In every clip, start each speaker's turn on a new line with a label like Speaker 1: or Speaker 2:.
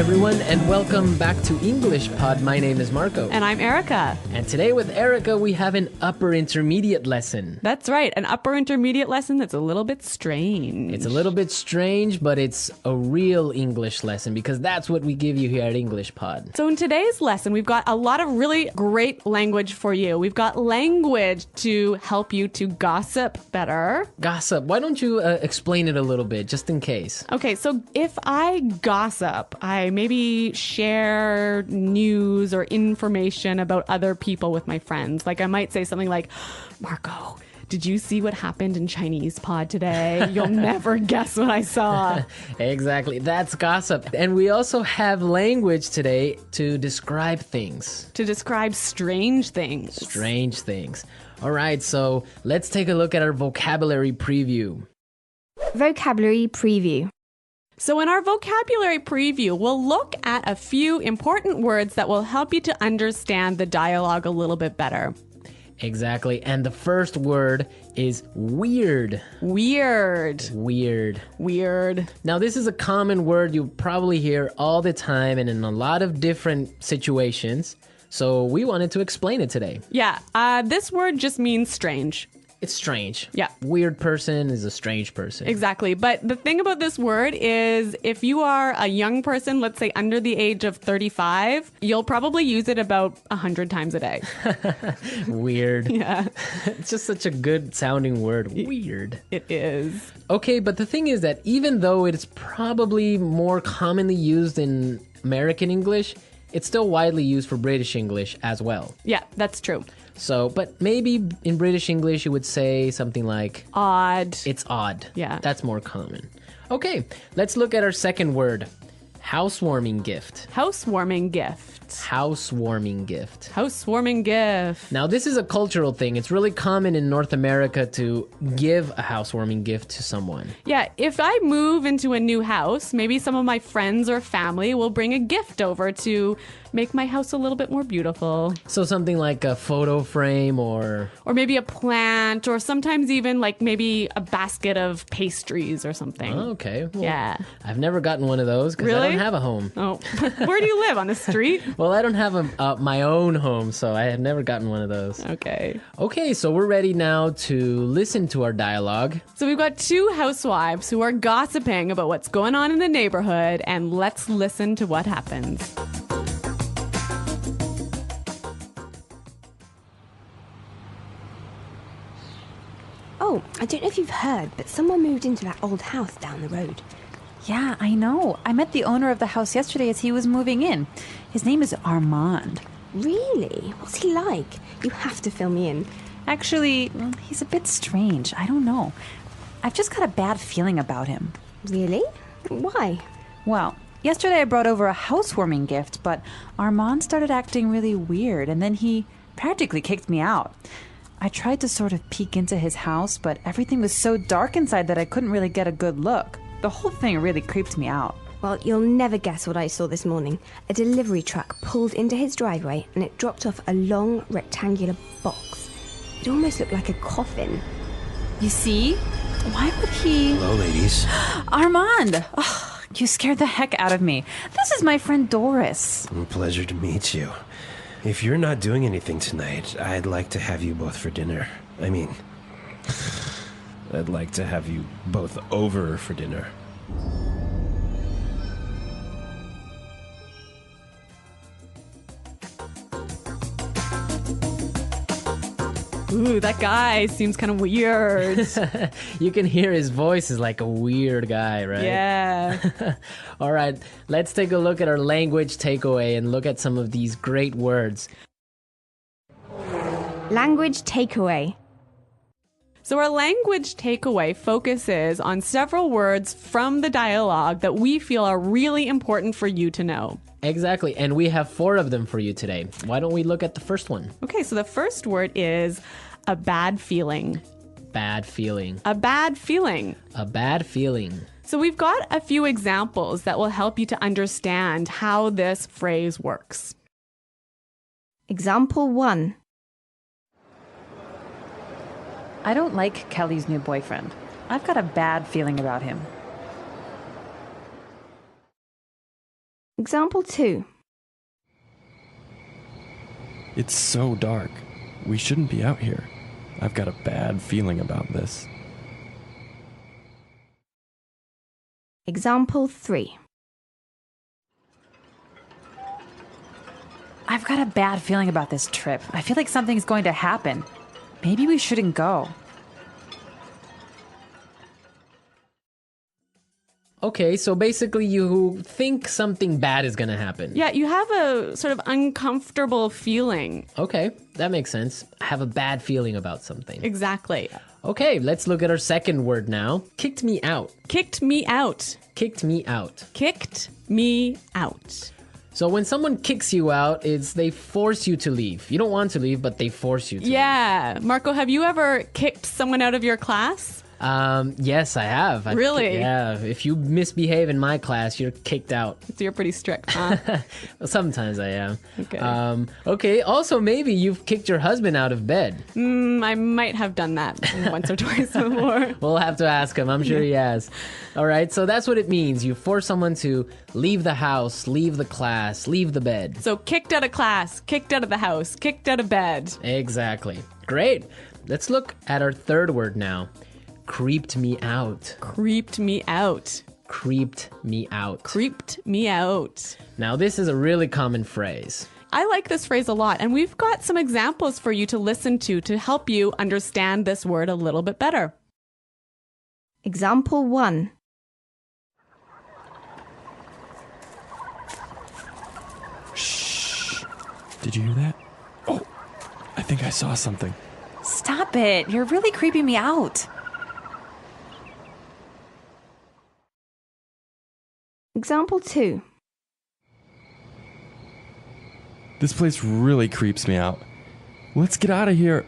Speaker 1: everyone, and welcome back to EnglishPod. My name is Marco.
Speaker 2: And I'm Erica.
Speaker 1: And today with Erica, we have an upper intermediate lesson.
Speaker 2: That's right, an upper intermediate lesson that's a little bit strange.
Speaker 1: It's a little bit strange, but it's a real English lesson because that's what we give you here at EnglishPod.
Speaker 2: So in today's lesson, we've got a lot of really great language for you. We've got language to help you to gossip better.
Speaker 1: Gossip. Why don't you explain it a little bit, just in case?
Speaker 2: Okay, so if I gossip, I maybe share news or information about other people with my friends. Like I might say something like, Marco, did you see what happened in Chinese pod today? You'll never guess what I saw.
Speaker 1: Exactly. That's gossip. And we also have language today to describe things.
Speaker 2: To describe strange things.
Speaker 1: Strange things. All right, so let's take a look at our vocabulary preview.
Speaker 3: Vocabulary preview.
Speaker 2: So in our vocabulary preview, we'll look at a few important words that will help you to understand the dialogue a little bit better.
Speaker 1: Exactly. And the first word is weird.
Speaker 2: Weird.
Speaker 1: Weird.
Speaker 2: Weird.
Speaker 1: Now, this is a common word you probably hear all the time and in a lot of different situations. So we wanted to explain it today.
Speaker 2: Yeah, this word just means strange.
Speaker 1: It's strange.
Speaker 2: Yeah.
Speaker 1: Weird person is a strange person.
Speaker 2: Exactly. But the thing about this word is if you are a young person, let's say under the age of 35, you'll probably use it about 100 times a day.
Speaker 1: Weird.
Speaker 2: Yeah.
Speaker 1: It's just such a good sounding word. Weird.
Speaker 2: It is.
Speaker 1: Okay, but the thing is that even though it's probably more commonly used in American English, it's still widely used for British English as well.
Speaker 2: Yeah, that's true.
Speaker 1: So, but maybe in British English you would say something like
Speaker 2: Odd.
Speaker 1: it's odd.
Speaker 2: Yeah.
Speaker 1: That's more common. Okay, let's look at our second word. Housewarming gift.
Speaker 2: Housewarming gift.
Speaker 1: Housewarming gift.
Speaker 2: Housewarming gift.
Speaker 1: Now, this is a cultural thing. It's really common in North America to give a housewarming gift to someone.
Speaker 2: Yeah, if I move into a new house, maybe some of my friends or family will bring a gift over to make my house a little bit more beautiful.
Speaker 1: So something like a photo frame or
Speaker 2: maybe a plant, or sometimes even like maybe a basket of pastries or something.
Speaker 1: Oh, okay. Well,
Speaker 2: Yeah.
Speaker 1: I've never gotten one of those because I
Speaker 2: Really?
Speaker 1: don't have a home.
Speaker 2: Oh, where do you live? On the street?
Speaker 1: Well, I don't have my own home, so I have never gotten one of those.
Speaker 2: Okay.
Speaker 1: Okay, so we're ready now to listen to our dialogue.
Speaker 2: So we've got two housewives who are gossiping about what's going on in the neighborhood, and let's listen to what happens.
Speaker 3: Oh, I don't know if you've heard, but someone moved into that old house down the road.
Speaker 4: Yeah, I know. I met the owner of the house yesterday as he was moving in. His name is Armand.
Speaker 3: Really? What's he like? You have to fill me in.
Speaker 4: Actually, well, he's a bit strange. I don't know. I've just got a bad feeling about him.
Speaker 3: Really? Why?
Speaker 4: Well, yesterday I brought over a housewarming gift, but Armand started acting really weird, and then he practically kicked me out. I tried to sort of peek into his house, but everything was so dark inside that I couldn't really get a good look. The whole thing really creeped me out.
Speaker 3: Well, you'll never guess what I saw this morning. A delivery truck pulled into his driveway and it dropped off a long rectangular box. It almost looked like a coffin.
Speaker 4: You see? Why would he...
Speaker 5: Hello, ladies.
Speaker 4: Armand! Oh, you scared the heck out of me. This is my friend Doris.
Speaker 5: Pleasure to meet you. If you're not doing anything tonight, I'd like to have you both for dinner. I mean, I'd like to have you both over for dinner.
Speaker 2: Ooh, that guy seems kind of weird.
Speaker 1: You can hear his voice is like a weird guy, right?
Speaker 2: Yeah.
Speaker 1: All right, let's take a look at our language takeaway and look at some of these great words.
Speaker 3: Language takeaway.
Speaker 2: So our language takeaway focuses on several words from the dialogue that we feel are really important for you to know.
Speaker 1: Exactly, and we have 4 of them for you today. Why don't we look at the first one?
Speaker 2: Okay, so the first word is a bad feeling.
Speaker 1: Bad feeling.
Speaker 2: A bad feeling.
Speaker 1: A bad feeling.
Speaker 2: So we've got a few examples that will help you to understand how this phrase works.
Speaker 3: Example 1.
Speaker 4: I don't like Kelly's new boyfriend. I've got a bad feeling about him.
Speaker 3: Example 2.
Speaker 6: It's so dark. We shouldn't be out here. I've got a bad feeling about this.
Speaker 3: Example 3.
Speaker 4: I've got a bad feeling about this trip. I feel like something's going to happen. Maybe we shouldn't go.
Speaker 1: Okay, so basically you think something bad is going to happen.
Speaker 2: Yeah, you have a sort of uncomfortable feeling.
Speaker 1: Okay, that makes sense. I have a bad feeling about something.
Speaker 2: Exactly.
Speaker 1: Okay, let's look at our second word now. Kicked me out.
Speaker 2: Kicked me out.
Speaker 1: Kicked me out.
Speaker 2: Kicked me out.
Speaker 1: So when someone kicks you out, it's they force you to leave. You don't want to leave, but they force you to
Speaker 2: Yeah. Marco, have you ever kicked someone out of your class?
Speaker 1: leave. Yes, I have.
Speaker 2: Really?
Speaker 1: Yeah. If you misbehave in my class, you're kicked out.
Speaker 2: So you're pretty strict, huh?
Speaker 1: Well, sometimes I am.
Speaker 2: Okay.
Speaker 1: Okay, also maybe you've kicked your husband out of bed.
Speaker 2: I might have done that once or twice before.
Speaker 1: We'll have to ask him. I'm sure he has. All right, so that's what it means. You force someone to leave the house, leave the class, leave the bed.
Speaker 2: So kicked out of class, kicked out of the house, kicked out of bed.
Speaker 1: Exactly. Great. Let's look at our third word now. Creeped me out.
Speaker 2: Creeped me out.
Speaker 1: Creeped me out.
Speaker 2: Creeped me out.
Speaker 1: Now, this is a really common phrase.
Speaker 2: I like this phrase a lot, and we've got some examples for you to listen to help you understand this word a little bit better.
Speaker 3: Example 1.
Speaker 6: Shh. Did you hear that? Oh, I think I saw something.
Speaker 4: Stop it. You're really creeping me out.
Speaker 3: Example 2.
Speaker 6: This place really creeps me out. Let's get out of here.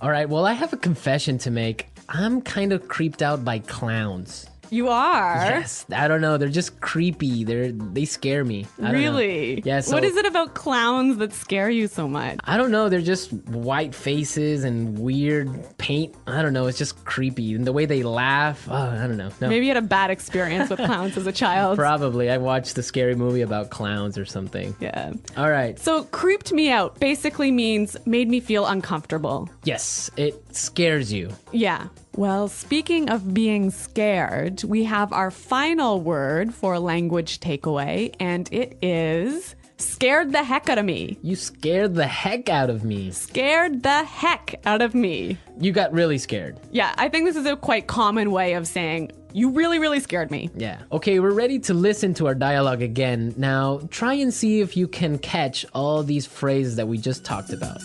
Speaker 1: All right, well, I have a confession to make. I'm kind of creeped out by clowns.
Speaker 2: You are?
Speaker 1: Yes, I don't know. They're just creepy. They scare me. I don't know.
Speaker 2: Really?
Speaker 1: Yeah, so-
Speaker 2: what is it about clowns that scare you so much?
Speaker 1: I don't know. They're just white faces and weird paint. I don't know. It's just creepy. And the way they laugh. Oh, I don't know. No.
Speaker 2: Maybe you had a bad experience with clowns as a child.
Speaker 1: Probably. I watched a scary movie about clowns or something.
Speaker 2: Yeah.
Speaker 1: All right.
Speaker 2: So creeped me out basically means made me feel uncomfortable.
Speaker 1: Yes, it scares you.
Speaker 2: Yeah. Well, speaking of being scared, we have our final word for language takeaway, and it is scared the heck out of me.
Speaker 1: You scared the heck out of me.
Speaker 2: Scared the heck out of me.
Speaker 1: You got really scared.
Speaker 2: Yeah, I think this is a quite common way of saying you really, really scared me.
Speaker 1: Yeah. Okay, we're ready to listen to our dialogue again. Now, try and see if you can catch all these phrases that we just talked about.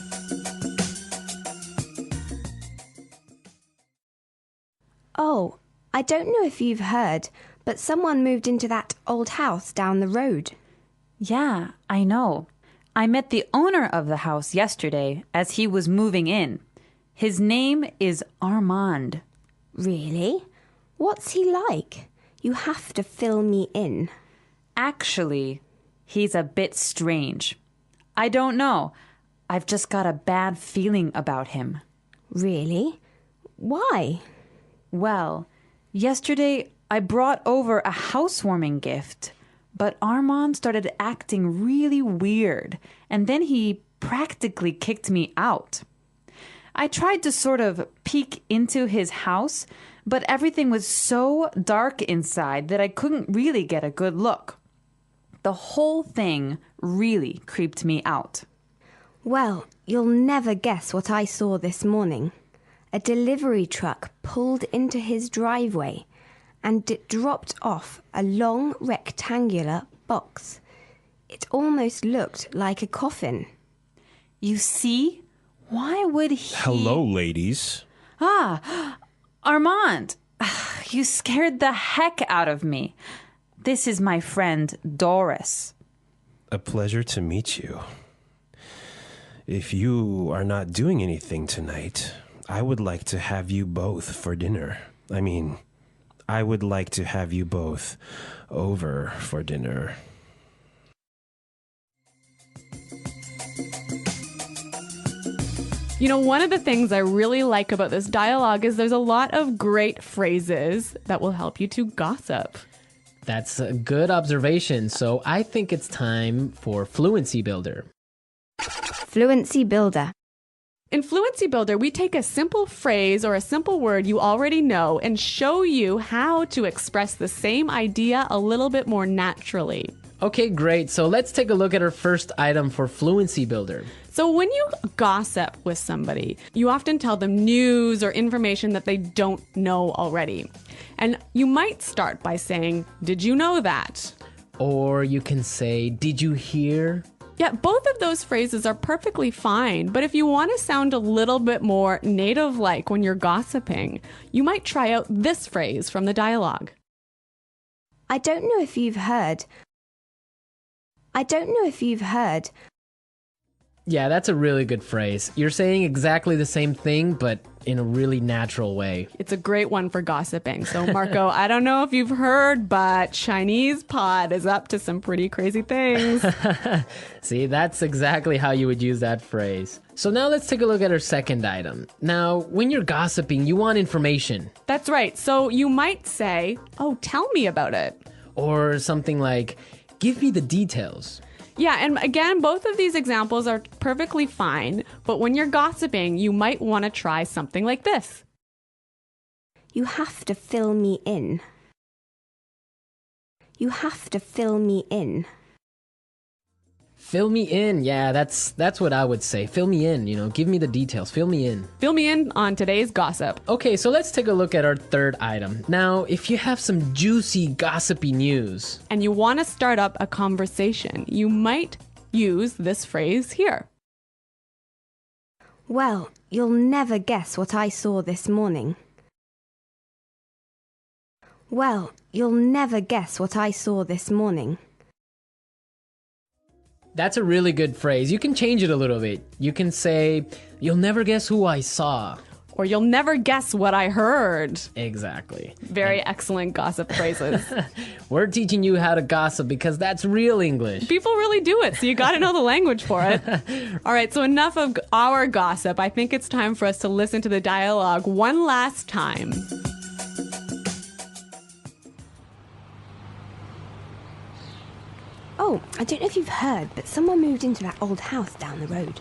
Speaker 3: Oh, I don't know if you've heard, but someone moved into that old house down the road.
Speaker 4: Yeah, I know. I met the owner of the house yesterday as he was moving in. His name is Armand.
Speaker 3: Really? What's he like? You have to fill me in.
Speaker 4: Actually, he's a bit strange. I don't know. I've just got a bad feeling about him.
Speaker 3: Really? Why?
Speaker 4: Well, yesterday I brought over a housewarming gift, but Armand started acting really weird, and then he practically kicked me out. I tried to sort of peek into his house, but everything was so dark inside that I couldn't really get a good look. The whole thing really creeped me out.
Speaker 3: Well, you'll never guess what I saw this morning. A delivery truck pulled into his driveway and it dropped off a long rectangular box. It almost looked like a coffin.
Speaker 4: You see? Why would he...
Speaker 5: Hello, ladies.
Speaker 4: Ah, Armand, you scared the heck out of me. This is my friend Doris.
Speaker 5: A pleasure to meet you. If you are not doing anything tonight, I would like to have you both for dinner. I would like to have you both over for dinner.
Speaker 2: You know, one of the things I really like about this dialogue is there's a lot of great phrases that will help you to gossip.
Speaker 1: That's a good observation. So I think it's time for Fluency Builder.
Speaker 3: Fluency Builder.
Speaker 2: In Fluency Builder, we take a simple phrase or a simple word you already know and show you how to express the same idea a little bit more naturally.
Speaker 1: Okay, great. So let's take a look at our first item for Fluency Builder.
Speaker 2: So when you gossip with somebody, you often tell them news or information that they don't know already. And you might start by saying, "Did you know that?"
Speaker 1: Or you can say, "Did you hear?"
Speaker 2: Yeah, both of those phrases are perfectly fine, but if you want to sound a little bit more native-like when you're gossiping, you might try out this phrase from the dialogue.
Speaker 3: I don't know if you've heard.
Speaker 1: Yeah, that's a really good phrase. You're saying exactly the same thing, but in a really natural way.
Speaker 2: It's a great one for gossiping. So, Marco, I don't know if you've heard, but Chinese pod is up to some pretty crazy things.
Speaker 1: See, that's exactly how you would use that phrase. So now let's take a look at our second item. Now, when you're gossiping, you want information.
Speaker 2: That's right. So you might say, "Oh, tell me about it."
Speaker 1: Or something like, "Give me the details."
Speaker 2: Yeah, and again, both of these examples are perfectly fine, but when you're gossiping, you might want to try something like this.
Speaker 3: You have to fill me in. You have to fill me in.
Speaker 1: Fill me in. Yeah, that's what I would say. Fill me in, give me the details. Fill me in.
Speaker 2: Fill me in on today's gossip.
Speaker 1: Okay, so let's take a look at our third item. Now, if you have some juicy, gossipy news,
Speaker 2: And you want to start up a conversation, you might use this phrase here.
Speaker 3: Well, you'll never guess what I saw this morning. Well, you'll never guess what I saw this morning.
Speaker 1: that's a really good phrase. You can change it a little bit. You can say, "You'll never guess who I saw."
Speaker 2: Or "You'll never guess what I heard."
Speaker 1: Exactly.
Speaker 2: Very excellent gossip phrases.
Speaker 1: We're teaching you how to gossip because that's real English.
Speaker 2: People really do it, so you got to know the language for it. All right, so enough of our gossip. I think it's time for us to listen to the dialogue one last time.
Speaker 3: Oh, I don't know if you've heard, but someone moved into that old house down the road.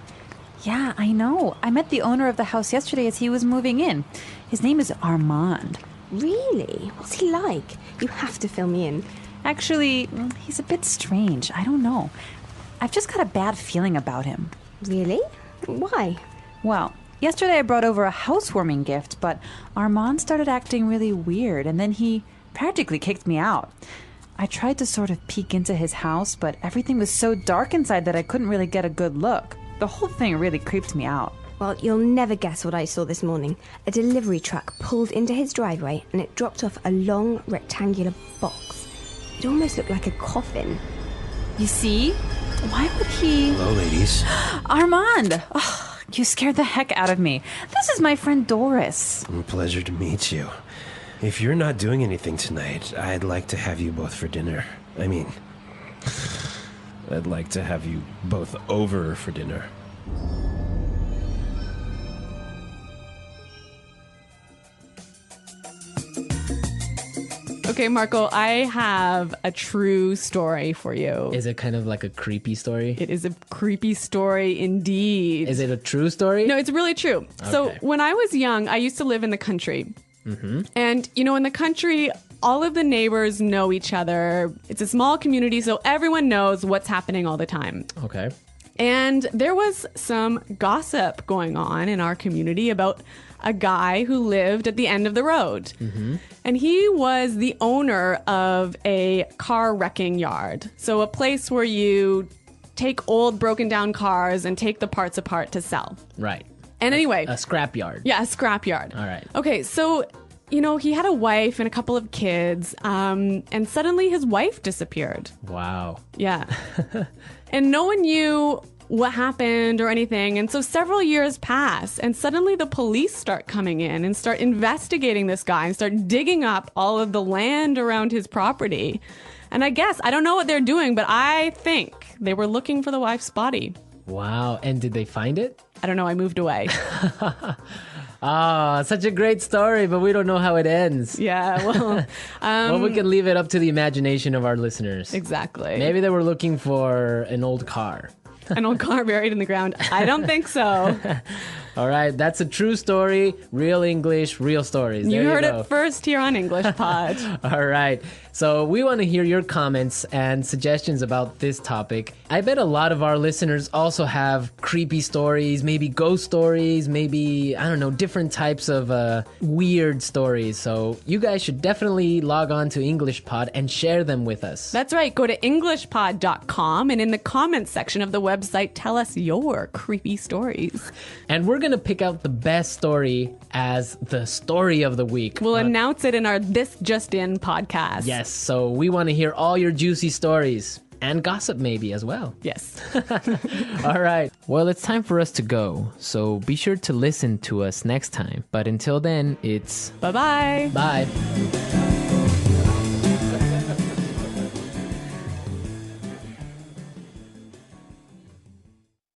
Speaker 4: Yeah, I know. I met the owner of the house yesterday as he was moving in. His name is Armand.
Speaker 3: Really? What's he like? You have to fill me in.
Speaker 4: Actually, he's a bit strange. I don't know. I've just got a bad feeling about him.
Speaker 3: Really? Why?
Speaker 4: Well, yesterday I brought over a housewarming gift, but Armand started acting really weird, and then he practically kicked me out. I tried to sort of peek into his house, but everything was so dark inside that I couldn't really get a good look. The whole thing really creeped me out.
Speaker 3: Well, you'll never guess what I saw this morning. A delivery truck pulled into his driveway and it dropped off a long rectangular box. It almost looked like a coffin.
Speaker 4: You see? Why would he...
Speaker 5: Hello, ladies.
Speaker 4: Armand! Oh, you scared the heck out of me. This is my friend Doris.
Speaker 5: Pleasure to meet you. If you're not doing anything tonight, I'd like to have you both for dinner. I'd like to have you both over for dinner.
Speaker 2: Okay, Marco, I have a true story for you.
Speaker 1: Is it kind of like a creepy story?
Speaker 2: It is a creepy story indeed.
Speaker 1: Is it a true story?
Speaker 2: No, it's really true. So
Speaker 1: Okay.
Speaker 2: when I was young, I used to live in the country. And, in the country, all of the neighbors know each other. It's a small community, so everyone knows what's happening all the time.
Speaker 1: Okay.
Speaker 2: And there was some gossip going on in our community about a guy who lived at the end of the road. And he was the owner of a car wrecking yard. So a place where you take old broken down cars and take the parts apart to sell.
Speaker 1: Right.
Speaker 2: And anyway.
Speaker 1: A scrapyard.
Speaker 2: Yeah, a scrapyard.
Speaker 1: All right.
Speaker 2: Okay, so, he had a wife and a couple of kids, and suddenly his wife disappeared.
Speaker 1: Wow.
Speaker 2: Yeah. And no one knew what happened or anything. And so several years pass, and suddenly the police start coming in and start investigating this guy and start digging up all of the land around his property. And I don't know what they're doing, but I think they were looking for the wife's body.
Speaker 1: Wow. And did they find it?
Speaker 2: I don't know, I moved away.
Speaker 1: Ah, such a great story, but we don't know how it ends.
Speaker 2: Yeah, well,
Speaker 1: Well, we can leave it up to the imagination of our listeners.
Speaker 2: exactly.
Speaker 1: Maybe they were looking for an old car.
Speaker 2: An old car buried in the ground. I don't think so.
Speaker 1: All right, that's a true story. Real English, real stories.
Speaker 2: You
Speaker 1: There
Speaker 2: heard
Speaker 1: go.
Speaker 2: it first here on EnglishPod.
Speaker 1: All right. So we want to hear your comments and suggestions about this topic. I bet a lot of our listeners also have creepy stories, maybe ghost stories, maybe, I don't know, different types of weird stories. So you guys should definitely log on to EnglishPod and share them with us.
Speaker 2: That's right. Go to EnglishPod.com and in the comments section of the website, tell us your creepy stories.
Speaker 1: And we're going to pick out the best story as the story of the week.
Speaker 2: We'll announce it in our This Just In podcast.
Speaker 1: Yes, so we want to hear all your juicy stories and gossip maybe as well.
Speaker 2: Yes.
Speaker 1: All right. Well, it's time for us to go. So be sure to listen to us next time. But until then, it's
Speaker 2: Bye-bye.
Speaker 1: bye.